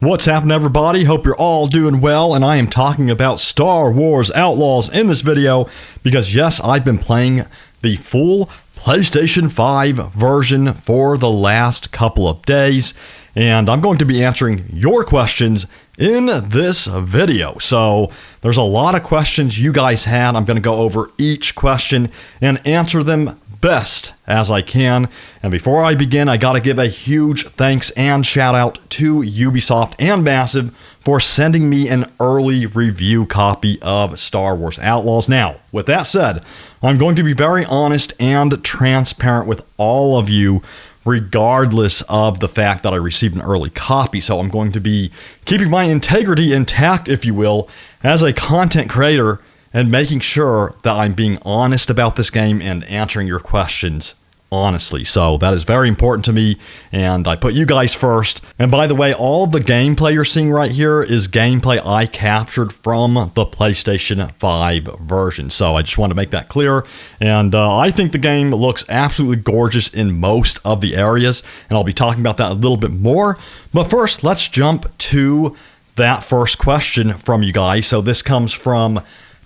What's happening, everybody? Hope you're all doing well, and I am talking about Star Wars Outlaws in this video because, yes, I've been playing the full PlayStation 5 version for the last couple of days, and I'm going to be answering your questions in this video. So there's a lot of questions you guys had. I'm going to go over each question and answer them best as I can. And before I begin, I gotta give a huge thanks and shout out to Ubisoft and Massive for sending me an early review copy of Star Wars Outlaws. Now, with that said, I'm going to be very honest and transparent with all of you, regardless of the fact that I received an early copy. So I'm going to be keeping my integrity intact, if you will, as a content creator, and making sure that I'm being honest about this game and answering your questions honestly. So that is very important to me, and I put you guys first. And by the way, all the gameplay you're seeing right here is gameplay I captured from the PlayStation 5 version. So I just want to make that clear. And I think the game looks absolutely gorgeous in most of the areas, and I'll be talking about that a little bit more. But first, let's jump to that first question from you guys. So this comes from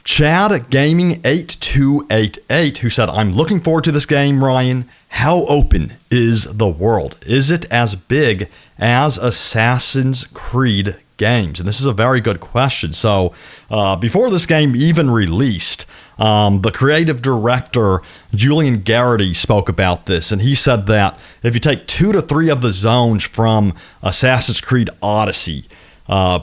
Chad Gaming 8288, who said, "I'm looking forward to this game, Ryan. How open is the world? Is it as big as Assassin's Creed games?" And this is a very good question. So before this game even released, the creative director, Julian Garrity, spoke about this, and he said that if you take 2 to 3 of the zones from Assassin's Creed Odyssey,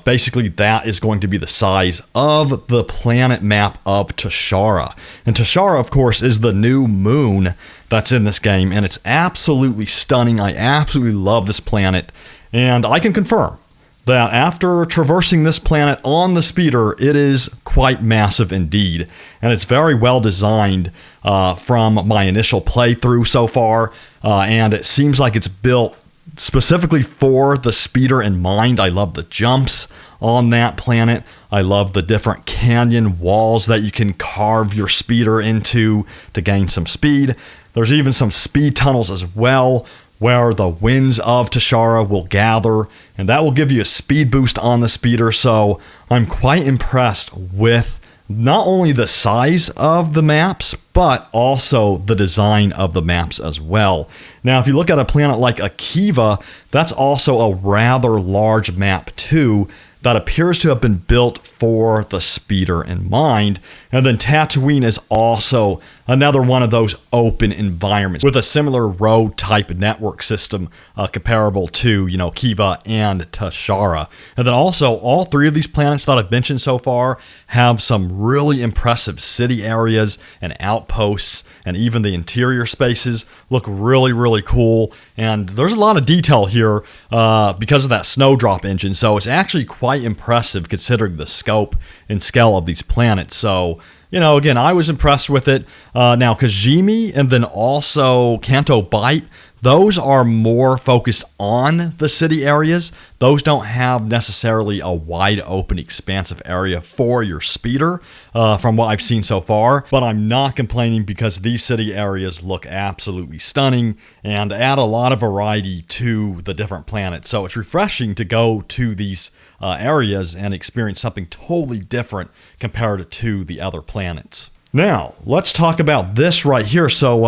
basically that is going to be the size of the planet map of Tashara. And Tashara, of course, is the new moon that's in this game, and it's absolutely stunning. I absolutely love this planet, and I can confirm that after traversing this planet on the speeder, it is quite massive indeed, and it's very well designed from my initial playthrough so far, and it seems like it's built specifically for the speeder in mind. I love the jumps on that planet. I love the different canyon walls that you can carve your speeder into to gain some speed. There's even some speed tunnels as well, where the winds of Tashara will gather, and that will give you a speed boost on the speeder. So I'm quite impressed with not only the size of the maps, but also the design of the maps as well. Now, if you look at a planet like Akiva, that's also a rather large map too, that appears to have been built for the speeder in mind. And then Tatooine is also another one of those open environments with a similar road type network system comparable to, Kiva and Tashara. And then also all 3 of these planets that I've mentioned so far have some really impressive city areas and outposts, and even the interior spaces look really, really cool. And there's a lot of detail here because of that snowdrop engine. So it's actually quite impressive considering the scope and scale of these planets. So, again, I was impressed with it. Now, Kajimi and then also Canto Bight, those are more focused on the city areas. Those don't have necessarily a wide open, expansive area for your speeder from what I've seen so far. But I'm not complaining because these city areas look absolutely stunning and add a lot of variety to the different planets. So it's refreshing to go to these areas and experience something totally different compared to the other planets. Now, let's talk about this right here. So,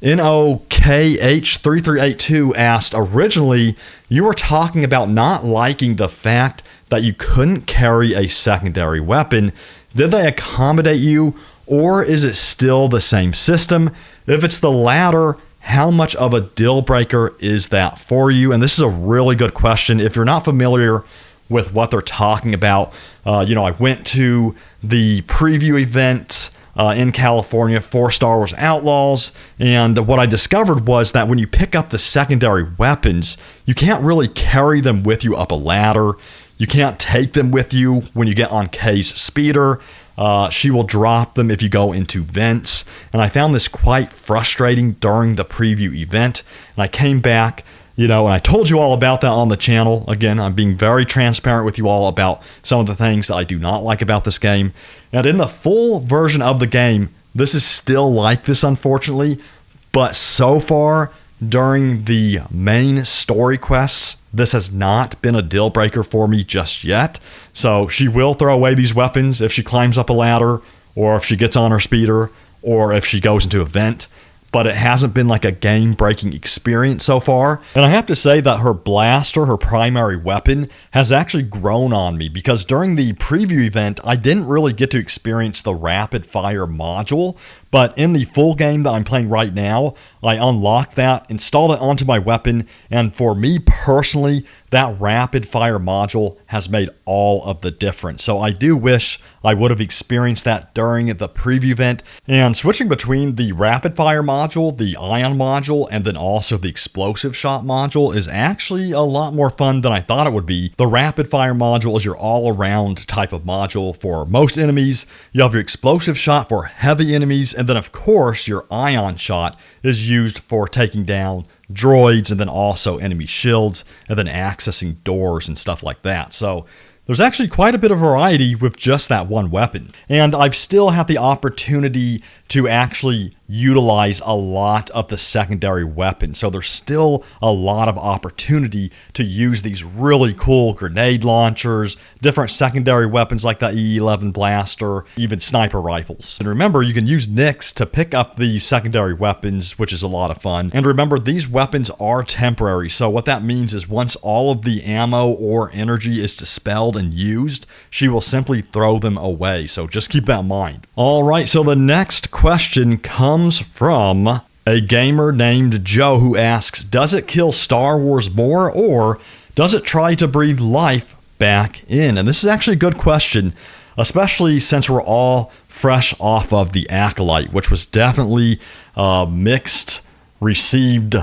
NOKH3382 asked, originally, you were talking about not liking the fact that you couldn't carry a secondary weapon. Did they accommodate you, or is it still the same system? If it's the latter, how much of a deal breaker is that for you? And this is a really good question. If you're not familiar with what they're talking about, I went to the preview event in California for Star Wars Outlaws, and what I discovered was that when you pick up the secondary weapons, you can't really carry them with you up a ladder. You can't take them with you when you get on Kay's speeder. She will drop them if you go into vents, and I found this quite frustrating during the preview event, and I came back, and I told you all about that on the channel. Again, I'm being very transparent with you all about some of the things that I do not like about this game. And in the full version of the game, this is still like this, unfortunately. But so far, during the main story quests this has not been a deal breaker for me just yet. So she will throw away these weapons if she climbs up a ladder, or if she gets on her speeder, or if she goes into a vent. But it hasn't been like a game-breaking experience so far. And I have to say that her blaster, her primary weapon, has actually grown on me, because during the preview event, I didn't really get to experience the rapid-fire module. But in the full game that I'm playing right now, I unlocked that, installed it onto my weapon, and for me personally, that rapid-fire module has made all of the difference. So I do wish I would have experienced that during the preview event. And switching between the rapid-fire module, the ion module, and then also the explosive shot module is actually a lot more fun than I thought it would be. The rapid-fire module is your all-around type of module for most enemies. You have your explosive shot for heavy enemies, and then of course your ion shot is used for taking down droids and then also enemy shields and then accessing doors and stuff like that. So there's actually quite a bit of variety with just that one weapon. And I've still had the opportunity to actually utilize a lot of the secondary weapons. So there's still a lot of opportunity to use these really cool grenade launchers, different secondary weapons like the E11 blaster, even sniper rifles. And remember, you can use Nix to pick up these secondary weapons, which is a lot of fun. And remember, these weapons are temporary. So what that means is once all of the ammo or energy is dispelled and used, she will simply throw them away. So just keep that in mind. All right, so the next question comes from a gamer named Joe, who asks, does it kill Star Wars more, or does it try to breathe life back in? And this is actually a good question, especially since we're all fresh off of the Acolyte, which was definitely a mixed received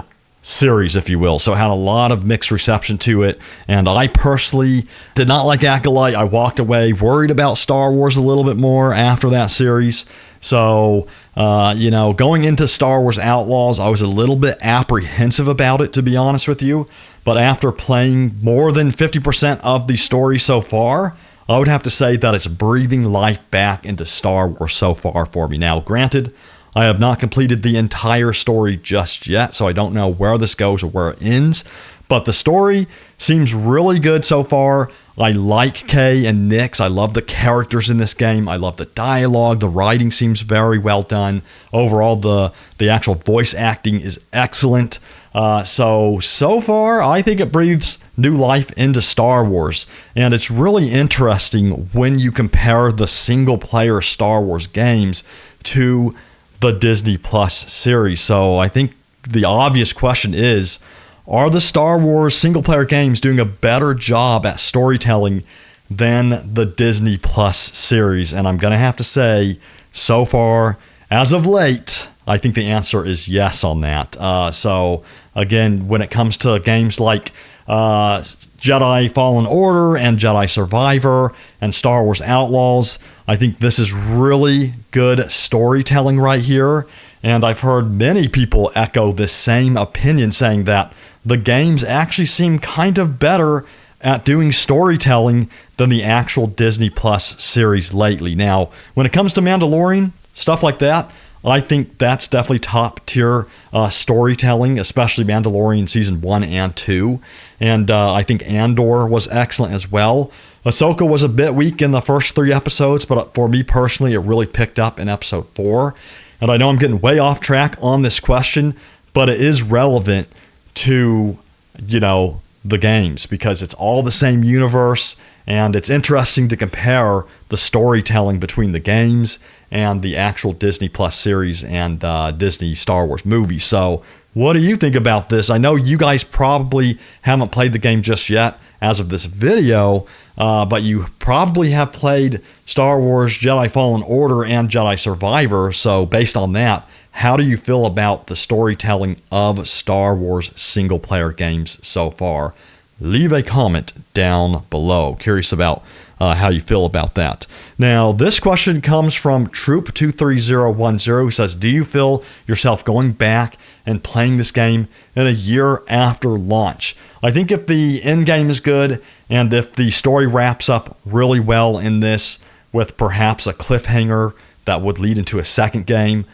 series, if you will. So it had a lot of mixed reception to it, and I personally did not like Acolyte. I walked away worried about Star Wars a little bit more after that series. So, going into Star Wars Outlaws, I was a little bit apprehensive about it, to be honest with you. But after playing more than 50% of the story so far, I would have to say that it's breathing life back into Star Wars so far for me. Now, granted, I have not completed the entire story just yet, so I don't know where this goes or where it ends. But the story seems really good so far. I like Kay and Nix. I love the characters in this game. I love the dialogue. The writing seems very well done. Overall, the actual voice acting is excellent. So far, I think it breathes new life into Star Wars. And it's really interesting when you compare the single-player Star Wars games to the Disney Plus series. So I think the obvious question is, are the Star Wars single-player games doing a better job at storytelling than the Disney Plus series? And I'm going to have to say, so far, as of late, I think the answer is yes on that. So, again, when it comes to games like Jedi Fallen Order and Jedi Survivor and Star Wars Outlaws, I think this is really good storytelling right here. And I've heard many people echo this same opinion, saying that the games actually seem kind of better at doing storytelling than the actual Disney Plus series lately. Now, when it comes to Mandalorian, stuff like that, I think that's definitely top tier storytelling, especially Mandalorian Season 1 and 2. And I think Andor was excellent as well. Ahsoka was a bit weak in the first 3 episodes, but for me personally, it really picked up in episode 4. And I know I'm getting way off track on this question, but it is relevant to, the games, because it's all the same universe, and it's interesting to compare the storytelling between the games and the actual Disney Plus series and Disney Star Wars movies. So what do you think about this? I know you guys probably haven't played the game just yet as of this video, but you probably have played Star Wars Jedi Fallen Order and Jedi Survivor. So based on that, how do you feel about the storytelling of Star Wars single-player games so far? Leave a comment down below. Curious about how you feel about that. Now, this question comes from Troop23010, who says, do you feel yourself going back and playing this game in a year after launch? I think if the end game is good, and if the story wraps up really well in this, with perhaps a cliffhanger that would lead into a second game,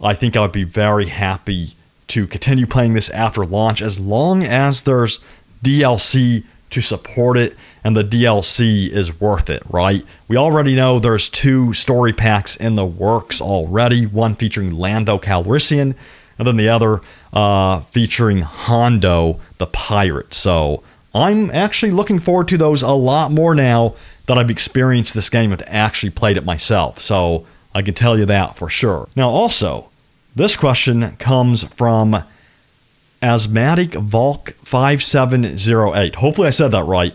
I think I would be very happy to continue playing this after launch, as long as there's DLC to support it, and the DLC is worth it, right? We already know there's 2 story packs in the works already, one featuring Lando Calrissian, and then the other featuring Hondo the pirate. So I'm actually looking forward to those a lot more now that I've experienced this game and actually played it myself. So I can tell you that for sure. Now also, this question comes from Asthmatic Volk 5708. Hopefully I said that right.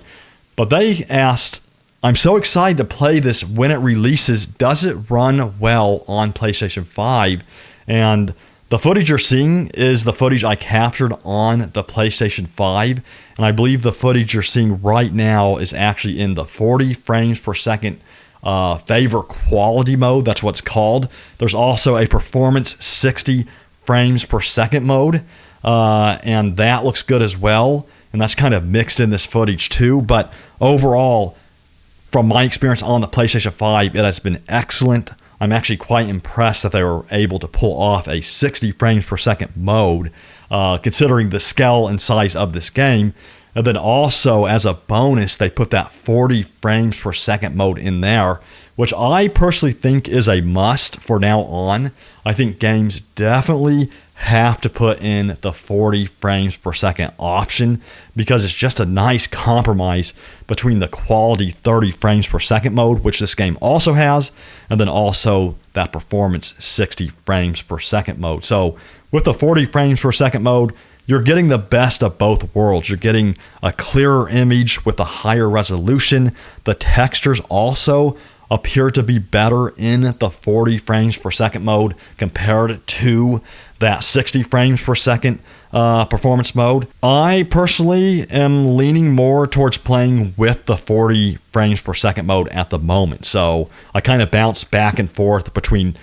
But they asked, I'm so excited to play this when it releases. Does it run well on PlayStation 5? And the footage you're seeing is the footage I captured on the PlayStation 5. And I believe the footage you're seeing right now is actually in the 40 frames per second favor quality mode. That's what's called. There's also a performance 60 frames per second mode. And that looks good as well. And that's kind of mixed in this footage too. But overall, from my experience on the PlayStation 5, it has been excellent. I'm actually quite impressed that they were able to pull off a 60 frames per second mode, considering the scale and size of this game. And then also, as a bonus, they put that 40 frames per second mode in there, which I personally think is a must for now on. I think games definitely have to put in the 40 frames per second option because it's just a nice compromise between the quality 30 frames per second mode, which this game also has, and then also that performance 60 frames per second mode. So with the 40 frames per second mode, you're getting the best of both worlds. You're getting a clearer image with a higher resolution. The textures also appear to be better in the 40 frames per second mode compared to that 60 frames per second performance mode. I personally am leaning more towards playing with the 40 frames per second mode at the moment. So I kind of bounce back and forth between,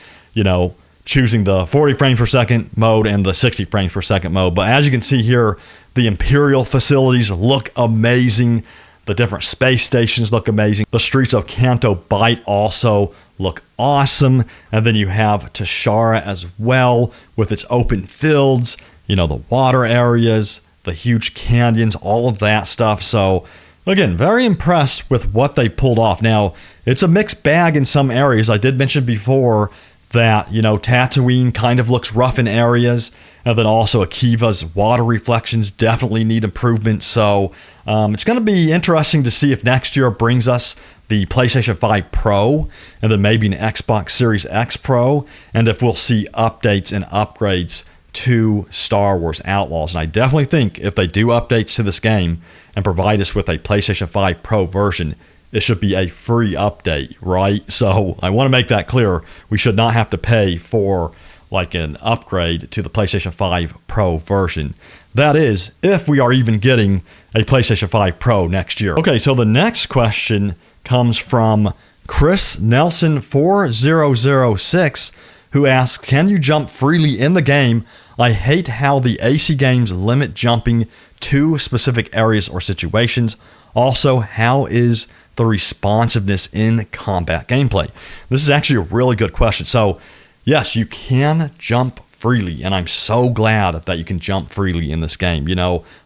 choosing the 40 frames per second mode and the 60 frames per second mode. But as you can see here, the Imperial facilities look amazing. The different space stations look amazing. The streets of Canto Bight also look awesome. And then you have Tashara as well with its open fields, the water areas, the huge canyons, all of that stuff. So again, very impressed with what they pulled off. Now, it's a mixed bag in some areas. I did mention before that, Tatooine kind of looks rough in areas. And then also Akiva's water reflections definitely need improvement. So it's going to be interesting to see if next year brings us the PlayStation 5 Pro and then maybe an Xbox Series X Pro. And if we'll see updates and upgrades to Star Wars Outlaws. And I definitely think if they do updates to this game and provide us with a PlayStation 5 Pro version, it should be a free update, right? So I want to make that clear. We should not have to pay for like an upgrade to the PlayStation 5 Pro version. That is, if we are even getting a PlayStation 5 Pro next year. Okay, so the next question comes from Chris Nelson 4006, who asks, can you jump freely in the game? I hate how the AC games limit jumping to specific areas or situations. Also, how is the responsiveness in combat gameplay? This is actually a really good question. So, yes, you can jump freely, and I'm so glad that you can jump freely in this game.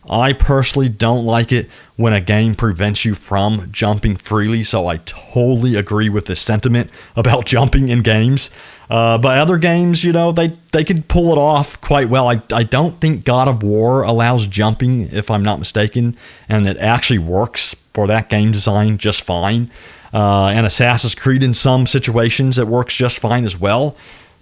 I personally don't like it when a game prevents you from jumping freely, so I totally agree with this sentiment about jumping in games. But other games, they can pull it off quite well. I don't think God of War allows jumping, if I'm not mistaken, and it actually works for that game design just fine. And Assassin's Creed, in some situations, it works just fine as well.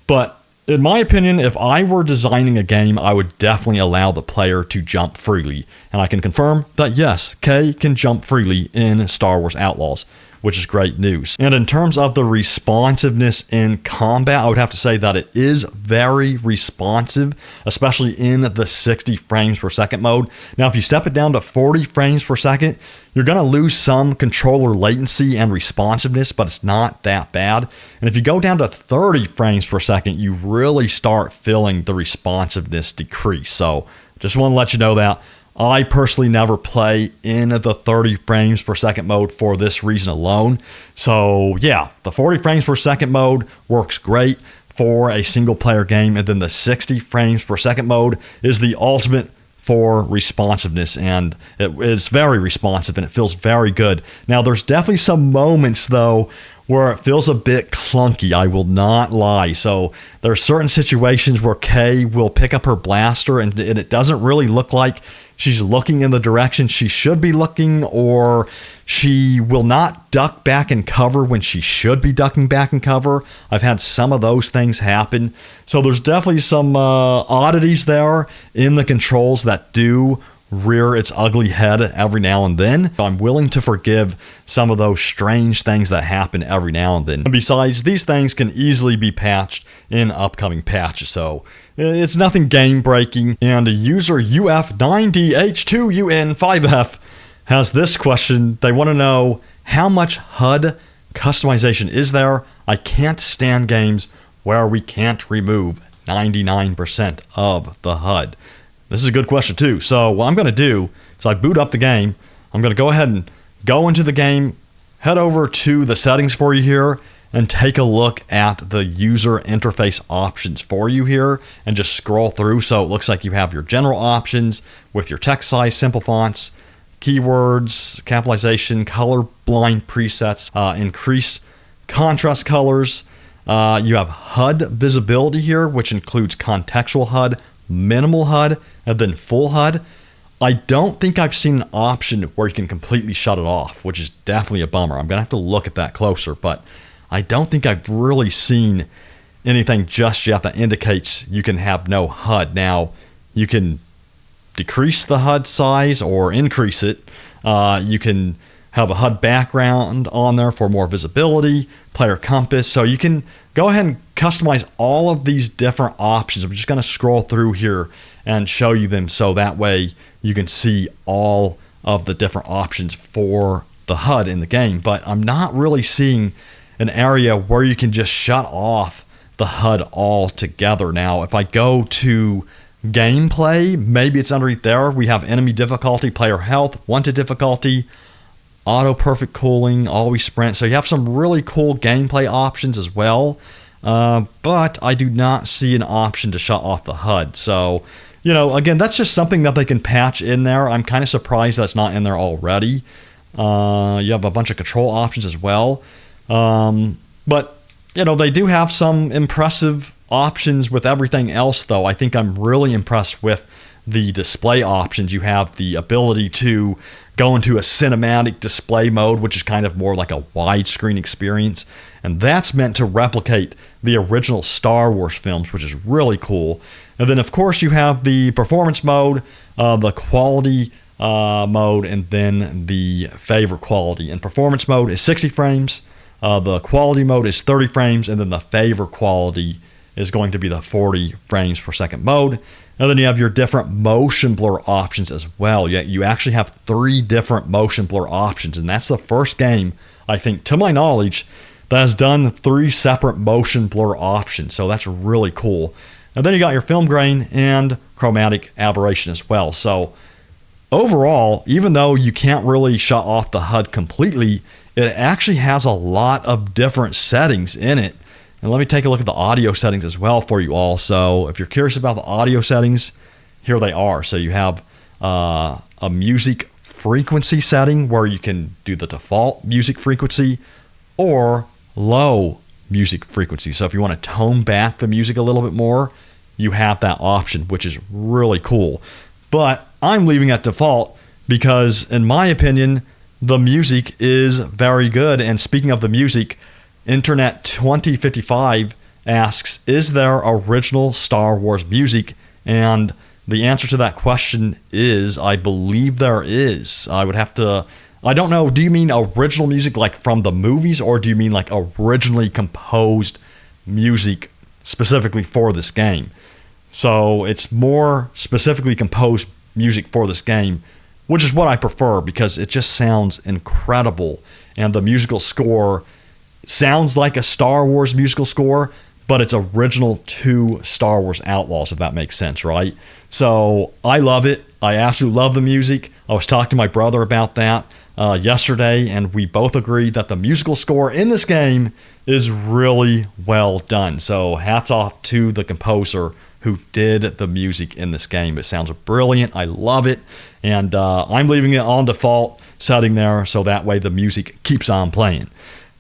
But in my opinion, if I were designing a game, I would definitely allow the player to jump freely. And I can confirm that yes, Kay can jump freely in Star Wars Outlaws, which is great news. And in terms of the responsiveness in combat, I would have to say that it is very responsive, especially in the 60 frames per second mode. Now, if you step it down to 40 frames per second, you're going to lose some controller latency and responsiveness, but it's not that bad. And if you go down to 30 frames per second, you really start feeling the responsiveness decrease. So just want to let you know that. I personally never play in the 30 frames per second mode for this reason alone. So yeah, the 40 frames per second mode works great for a single player game. And then the 60 frames per second mode is the ultimate for responsiveness, and it's very responsive and it feels very good. Now, there's definitely some moments, though, where it feels a bit clunky, I will not lie. So there are certain situations where Kay will pick up her blaster and it doesn't really look like she's looking in the direction she should be looking, or she will not duck back and cover when she should be ducking back and cover. I've had some of those things happen. So there's definitely some oddities there in the controls that do rear its ugly head every now and then. I'm willing to forgive some of those strange things that happen every now and then. And besides, these things can easily be patched in upcoming patches, so it's nothing game breaking. And a user UF9DH2UN5F has this question. They want to know, how much HUD customization is there? I can't stand games where we can't remove 99% of the HUD. This is a good question too. So what I'm going to do is I boot up the game. I'm going to go ahead and go into the game, head over to the settings for you here, and take a look at the user interface options for you here, and just scroll through. So it looks like you have your general options with your text size, simple fonts, keywords, capitalization, color blind presets, increased contrast colors. You have HUD visibility here, which includes contextual HUD, minimal HUD, and then full HUD. I don't think I've seen an option where you can completely shut it off, which is definitely a bummer. I'm going to have to look at that closer, but I don't think I've really seen anything just yet that indicates you can have no HUD. Now, you can decrease the HUD size or increase it. You can have a HUD background on there for more visibility, player compass. So you can go ahead and customize all of these different options. I'm just going to scroll through here and show you them, so that way you can see all of the different options for the HUD in the game. But I'm not really seeing an area where you can just shut off the HUD altogether. Now, if I go to gameplay, maybe it's underneath there. We have enemy difficulty, player health, wanted difficulty, auto perfect cooling, always sprint. So you have some really cool gameplay options as well. But I do not see an option to shut off the HUD. So, you know, again, that's just something that they can patch in there. I'm kind of surprised that's not in there already. You have a bunch of control options as well. But, you know, they do have some impressive options with everything else, though. I think I'm really impressed with the display options. You have the ability to go into a cinematic display mode, which is kind of more like a widescreen experience. And that's meant to replicate the original Star Wars films, which is really cool. And then, of course, you have the performance mode, the quality mode, and then the favorite quality. And performance mode is 60 frames. The quality mode is 30 frames. And then the favorite quality is going to be the 40 frames per second mode. And then you have your different motion blur options as well. You actually have 3 different motion blur options. And that's the first game, I think, to my knowledge, that has done 3 separate motion blur options. So that's really cool. And then you got your film grain and chromatic aberration as well. So overall, even though you can't really shut off the HUD completely, it actually has a lot of different settings in it. And let me take a look at the audio settings as well for you all. So if you're curious about the audio settings, here they are. So you have a music frequency setting where you can do the default music frequency or low music frequency. So if you want to tone back the music a little bit more, you have that option, which is really cool. But I'm leaving it default because, in my opinion, the music is very good. And speaking of the music, Internet 2055 asks, is there original Star Wars music? And the answer to that question is, I believe there is. I would have to, I don't know, do you mean original music like from the movies, or do you mean like originally composed music specifically for this game? So it's more specifically composed music for this game, which is what I prefer because it just sounds incredible. And the musical score sounds like a Star Wars musical score, but it's original to Star Wars Outlaws, if that makes sense, right? So I love it. I absolutely love the music. I was talking to my brother about that yesterday, and we both agreed that the musical score in this game is really well done. So hats off to the composer who did the music in this game. It sounds brilliant. I love it. And I'm leaving it on default setting there so that way the music keeps on playing.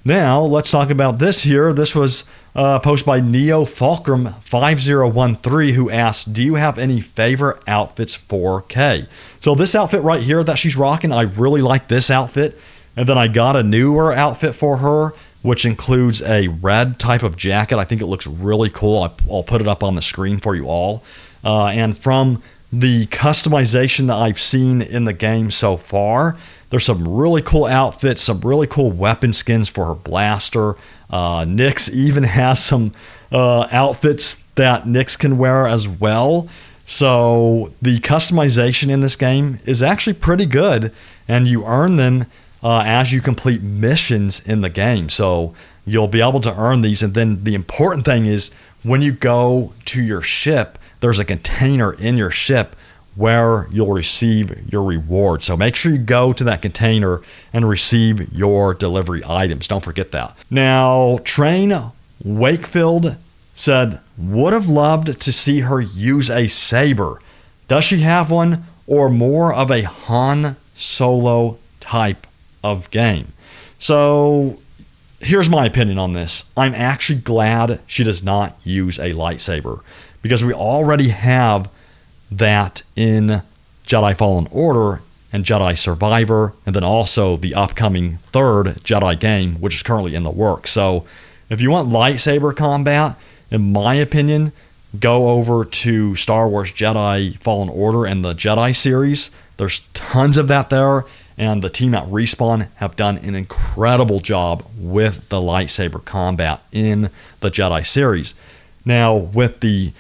Now, let's talk about this here. This was posted by Neo Fulcrum 5013, who asked, do you have any favorite outfits for Kay? So this outfit right here that she's rocking, I really like this outfit. And then I got a newer outfit for her, which includes a red type of jacket. I think it looks really cool. I'll put it up on the screen for you all. And from the customization that I've seen in the game so far, there's some really cool outfits, some really cool weapon skins for her blaster. Nyx even has some outfits that Nyx can wear as well. So the customization in this game is actually pretty good, and you earn them as you complete missions in the game. So you'll be able to earn these, and then the important thing is when you go to your ship, there's a container in your ship where you'll receive your reward. So make sure you go to that container and receive your delivery items. Don't forget that. Now, Train Wakefield said, would have loved to see her use a saber. Does she have one, or more of a Han Solo type of game? So here's my opinion on this. I'm actually glad she does not use a lightsaber, because we already have that in Jedi Fallen Order and Jedi Survivor, and then also the upcoming third Jedi game, which is currently in the works. So if you want lightsaber combat, in my opinion, go over to Star Wars Jedi Fallen Order and the Jedi series. There's tons of that there, and the team at Respawn have done an incredible job with the lightsaber combat in the Jedi series. Now, with the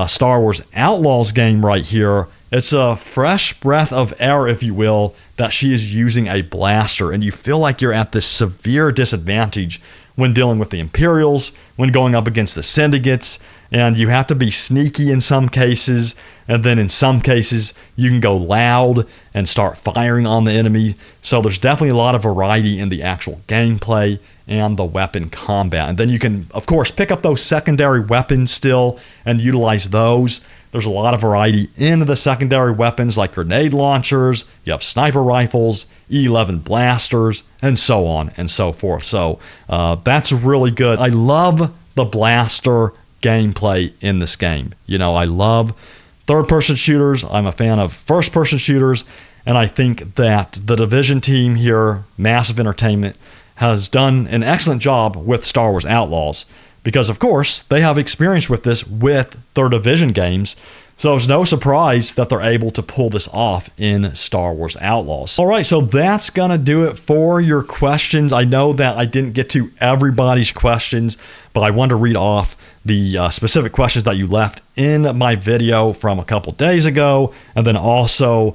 Star Wars Outlaws game right here, it's a fresh breath of air, if you will, that she is using a blaster, and you feel like you're at this severe disadvantage when dealing with the Imperials, when going up against the Syndicates, and you have to be sneaky in some cases, and then in some cases you can go loud and start firing on the enemy. So there's definitely a lot of variety in the actual gameplay and the weapon combat. And then you can, of course, pick up those secondary weapons still and utilize those. There's a lot of variety in the secondary weapons, like grenade launchers, you have sniper rifles, E11 blasters, and so on and so forth. So that's really good. I love the blaster gameplay in this game. You know, I love third-person shooters. I'm a fan of first-person shooters, and I think that the Division team here, Massive Entertainment, has done an excellent job with Star Wars Outlaws, because of course they have experience with this with their Division games, so it's no surprise that they're able to pull this off in Star Wars Outlaws. All right, so that's gonna do it for your questions. I know that I didn't get to everybody's questions, but I wanted to read off the specific questions that you left in my video from a couple days ago, and then also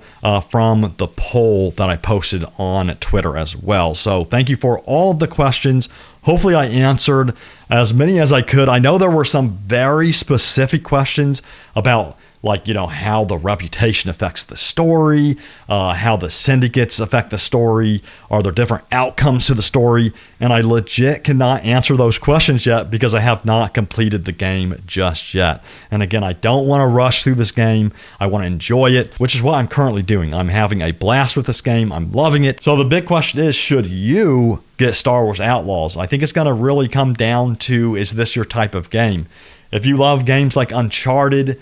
from the poll that I posted on Twitter as well. So thank you for all of the questions. Hopefully I answered as many as I could. I know there were some very specific questions about, like, you know, how the reputation affects the story, how the syndicates affect the story, are there different outcomes to the story, and I legit cannot answer those questions yet because I have not completed the game just yet. And again, I don't want to rush through this game. I want to enjoy it, which is what I'm currently doing. I'm having a blast with this game. I'm loving it. So the big question is, should you get Star Wars Outlaws? I think it's going to really come down to, is this your type of game? If you love games like Uncharted,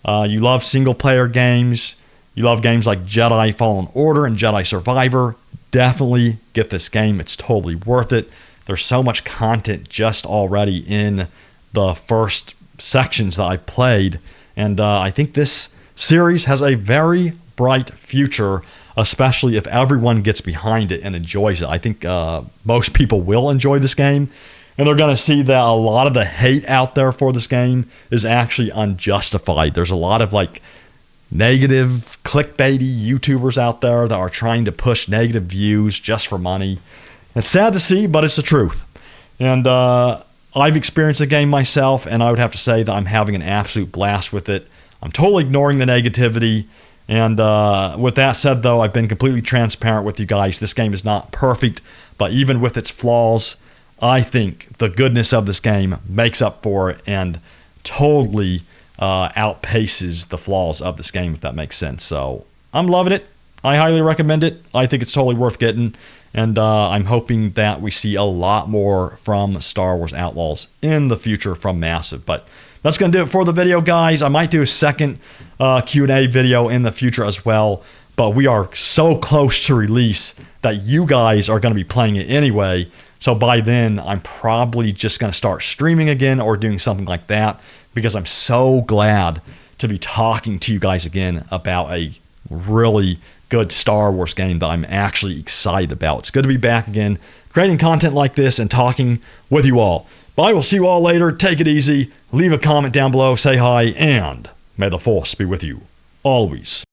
you love single-player games, you love games like Jedi Fallen Order and Jedi Survivor, definitely get this game. It's totally worth it. There's so much content just already in the first sections that I played, and I think this series has a very bright future, especially if everyone gets behind it and enjoys it. I think most people will enjoy this game, and they're going to see that a lot of the hate out there for this game is actually unjustified. There's a lot of like negative clickbaity YouTubers out there that are trying to push negative views just for money. It's sad to see, but it's the truth. And I've experienced the game myself, and I would have to say that I'm having an absolute blast with it. I'm totally ignoring the negativity. And with that said, though, I've been completely transparent with you guys. This game is not perfect, but even with its flaws, I think the goodness of this game makes up for it and totally outpaces the flaws of this game, if that makes sense. So I'm loving it. I highly recommend it. I think it's totally worth getting. And I'm hoping that we see a lot more from Star Wars Outlaws in the future from Massive. But that's going to do it for the video, guys. I might do a second Q&A video in the future as well. But we are so close to release that you guys are going to be playing it anyway. So by then, I'm probably just going to start streaming again or doing something like that, because I'm so glad to be talking to you guys again about a really good Star Wars game that I'm actually excited about. It's good to be back again, creating content like this and talking with you all. But I will see you all later. Take it easy. Leave a comment down below. Say hi. And may the Force be with you always.